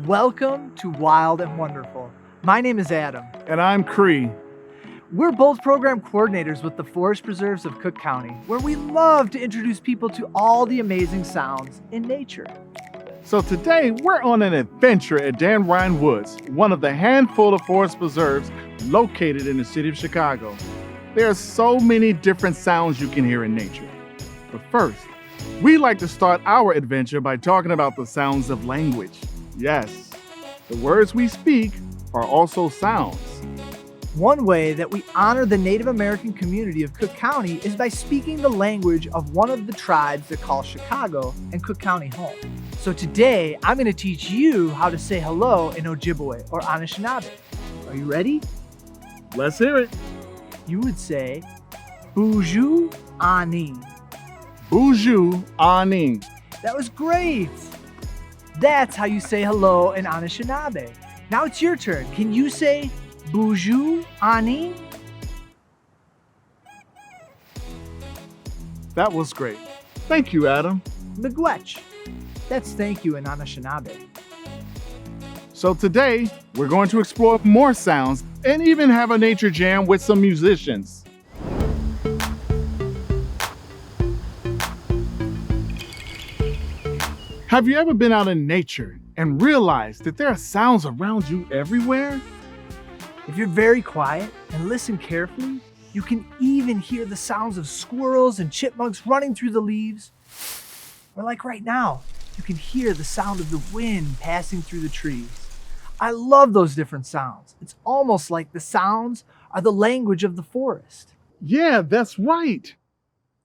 Welcome to Wild and Wonderful. My name is Adam. And I'm Cree. We're both program coordinators with the Forest Preserves of Cook County, where we love to introduce people to all the amazing sounds in nature. So today we're on an adventure at Dan Ryan Woods, one of the handful of forest preserves located in the city of Chicago. There are so many different sounds you can hear in nature. But first, we like to start our adventure by talking about the sounds of language. Yes, the words we speak are also sounds. One way that we honor the Native American community of Cook County is by speaking the language of one of the tribes that call Chicago and Cook County home. So today, I'm going to teach you how to say hello in Ojibwe or Anishinaabe. Are you ready? Let's hear it. You would say, Buju Ani. Buju Ani. That was great. That's how you say hello in Anishinaabe. Now it's your turn. Can you say Buju Ani? That was great. Thank you, Adam. Miigwech. That's thank you in Anishinaabe. So today, we're going to explore more sounds and even have a nature jam with some musicians. Have you ever been out in nature and realized that there are sounds around you everywhere? If you're very quiet and listen carefully, you can even hear the sounds of squirrels and chipmunks running through the leaves. Or like right now, you can hear the sound of the wind passing through the trees. I love those different sounds. It's almost like the sounds are the language of the forest. Yeah, that's right.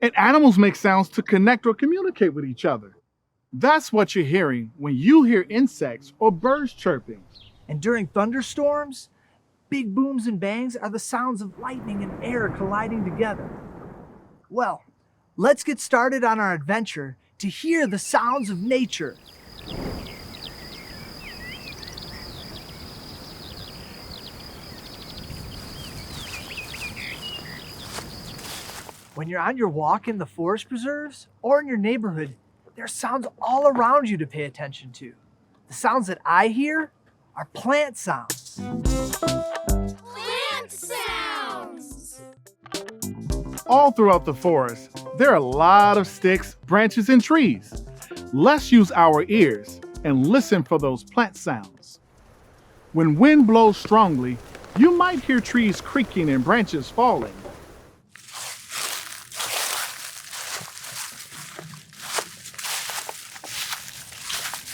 And animals make sounds to connect or communicate with each other. That's what you're hearing when you hear insects or birds chirping. And during thunderstorms, big booms and bangs are the sounds of lightning and air colliding together. Well, let's get started on our adventure to hear the sounds of nature. When you're on your walk in the forest preserves or in your neighborhood, there are sounds all around you to pay attention to. The sounds that I hear are plant sounds. Plant sounds! All throughout the forest, there are a lot of sticks, branches, and trees. Let's use our ears and listen for those plant sounds. When wind blows strongly, you might hear trees creaking and branches falling.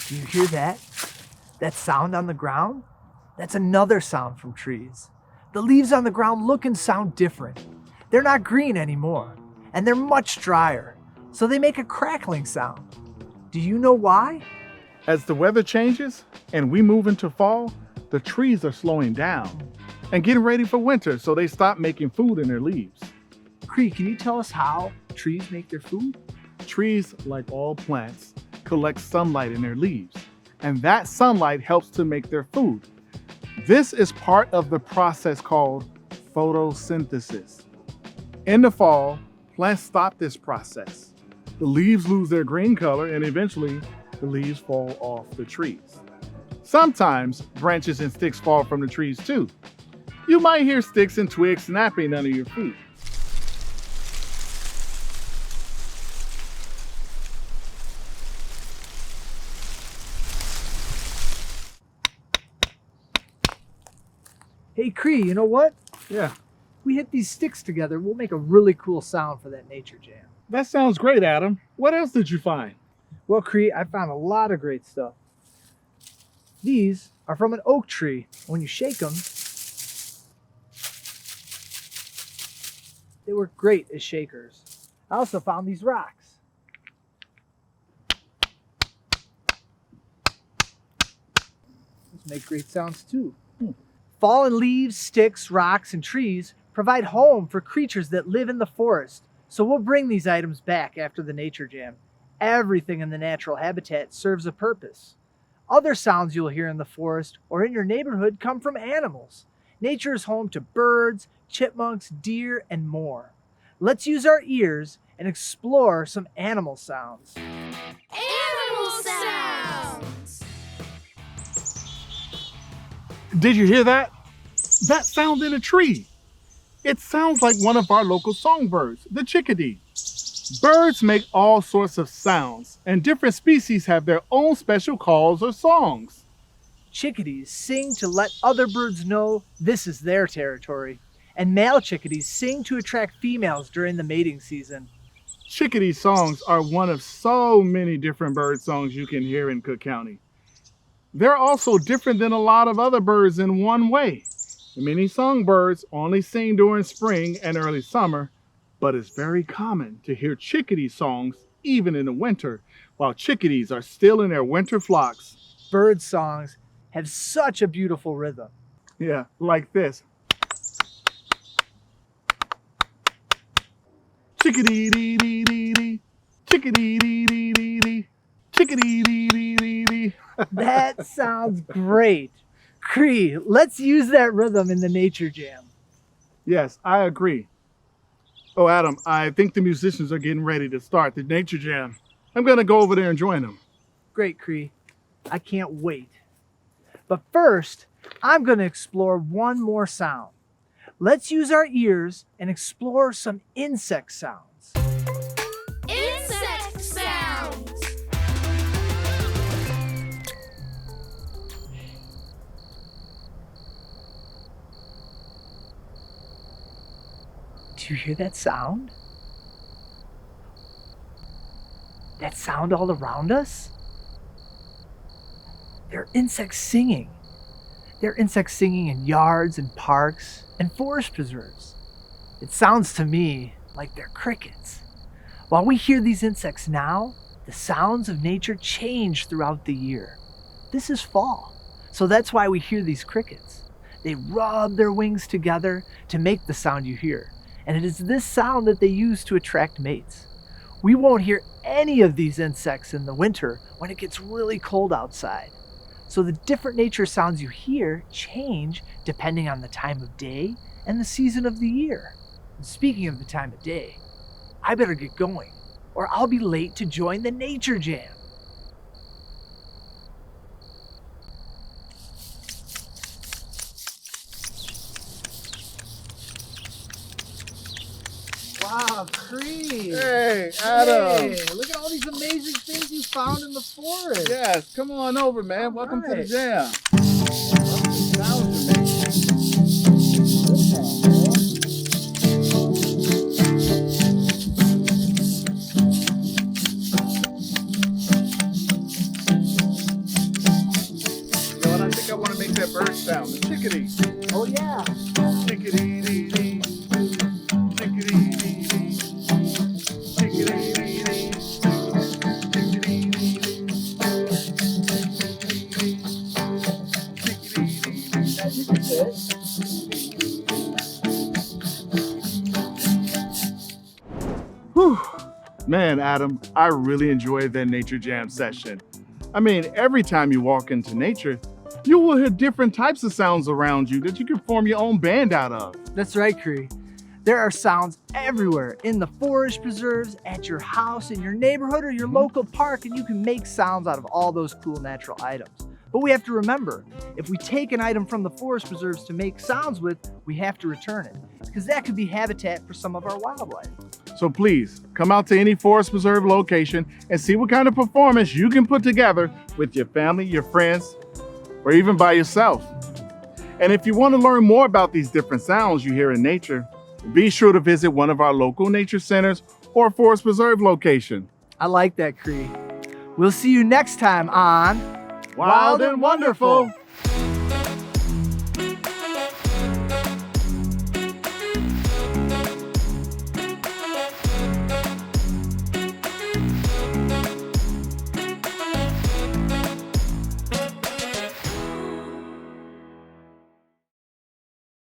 Do you hear that? That sound on the ground? That's another sound from trees. The leaves on the ground look and sound different. They're not green anymore, and they're much drier, so they make a crackling sound. Do you know why? As the weather changes and we move into fall, the trees are slowing down and getting ready for winter, so they stop making food in their leaves. Cree, can you tell us how trees make their food? Trees, like all plants, collect sunlight in their leaves, and that sunlight helps to make their food. This is part of the process called photosynthesis. In the fall, plants stop this process. The leaves lose their green color and eventually the leaves fall off the trees. Sometimes branches and sticks fall from the trees too. You might hear sticks and twigs snapping under your feet. Hey Cree, you know what? Yeah, We hit these sticks together, we'll make a really cool sound for that nature jam. that sounds great, Adam. What else did you find? Well, Cree, I found a lot of great stuff. These are from an oak tree. When you shake them, they work great as shakers. I also found these rocks. These make great sounds too. Fallen leaves, sticks, rocks, and trees provide home for creatures that live in the forest. So we'll bring these items back after the nature jam. Everything in the natural habitat serves a purpose. Other sounds you'll hear in the forest or in your neighborhood come from animals. Nature is home to birds, chipmunks, deer, and more. Let's use our ears and explore some animal sounds. Animal sounds! Did you hear that? That sound in a tree. It sounds like one of our local songbirds, the chickadee. Birds make all sorts of sounds, and different species have their own special calls or songs. Chickadees sing to let other birds know this is their territory, and male chickadees sing to attract females during the mating season. Chickadee songs are one of so many different bird songs you can hear in Cook County. They're also different than a lot of other birds in one way. Many songbirds only sing during spring and early summer, but it's very common to hear chickadee songs even in the winter, while chickadees are still in their winter flocks. Bird songs have such a beautiful rhythm. Yeah, like this. Chickadee-dee-dee-dee-dee, chickadee-dee-dee-dee-dee, chickadee-dee-dee-dee-dee. That sounds great. Cree, let's use that rhythm in the Nature Jam. Yes, I agree. Oh, Adam, I think the musicians are getting ready to start the Nature Jam. I'm going to go over there and join them. Great, Cree. I can't wait. But first, I'm going to explore one more sound. Let's use our ears and explore some insect sounds. Insect sounds. Do you hear that sound? That sound all around us? They're insects singing. They're insects singing in yards and parks and forest preserves. It sounds to me like they're crickets. While we hear these insects now, the sounds of nature change throughout the year. This is fall, so that's why we hear these crickets. They rub their wings together to make the sound you hear, and it is this sound that they use to attract mates. We won't hear any of these insects in the winter when it gets really cold outside. So the different nature sounds you hear change depending on the time of day and the season of the year. And speaking of the time of day, I better get going or I'll be late to join the Nature Jam. Wow, Cree! Hey, Adam! Hey, look at all these amazing things you found in the forest. Yes, come on over, man. Welcome to the right. jam. Sounds amazing. You know what? I think I want to make that bird sound, the chickadee. Oh yeah. Chickadee-dee-dee. Chickadee-dee-dee. Chickadee-dee-dee. Whew. Man, Adam, I really enjoyed that Nature Jam session. I mean, every time you walk into nature, you will hear different types of sounds around you that you can form your own band out of. That's right, Cree. There are sounds everywhere in the forest preserves, at your house, in your neighborhood, or your local park, and you can make sounds out of all those cool natural items. But we have to remember, if we take an item from the forest preserves to make sounds with, we have to return it, because that could be habitat for some of our wildlife. So please, come out to any forest preserve location and see what kind of performance you can put together with your family, your friends, or even by yourself. And if you want to learn more about these different sounds you hear in nature, be sure to visit one of our local nature centers or forest preserve location. I like that, Cree. We'll see you next time on Wild and Wonderful.